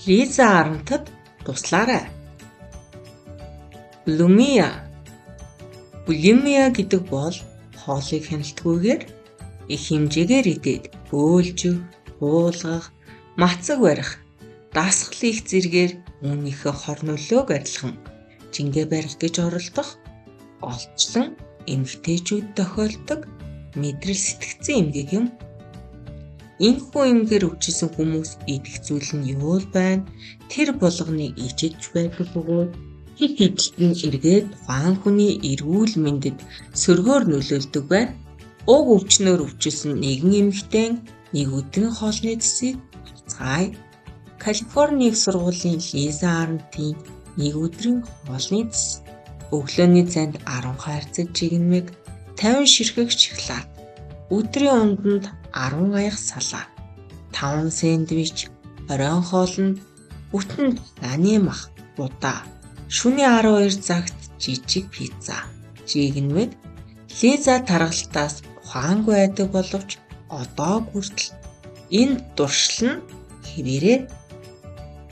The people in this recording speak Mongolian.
Лиза Арнтад туслаарай. Булимия гэдэг бол хоолыг хяналтгүйгээр их хэмжээгээр идээд бөөлжих, буулгах, мацаг барих, дасгал их зэргээр үүнийхээ хор нөлөөг адилхан жингээ барих гэж оролдох олчлон эмэгтэйчүүд тохиолдог мэдрэл сэтгцэн эмгэг юм. Энэхүү эмгээр өвчсөн хүмүүс идэх зүйл нь юу байна? Тэр болгоныг ичиж байдаг бөгөөд хит хитлэн эргээд тухайн хүний эрүүл мэндэд сөргөөр нөлөөлдөг байна. Уг өвчнөөр өвчсөн нэгэн эмэгтэй нэг өдрийн хоолны цэсийг цаая. Калифорни их сургуулийн Лиза Арнтын нэг өдрийн хоолны цэс. Өглөөний цайнд 10 хайрцаг жигнэмэг, 50 ширхэг шоколад, өдрийн унданд 10 аях салаа, 5 сэндвич, оройн хоолнд бүтэн ланы мах, будаа, шөнийн 12 цагт жижиг пицца, жигнэмэг. Лиза таргалтаас ухаангүй байдаг боловч одоо хүртэл энэ дуршил нь хэвээрээ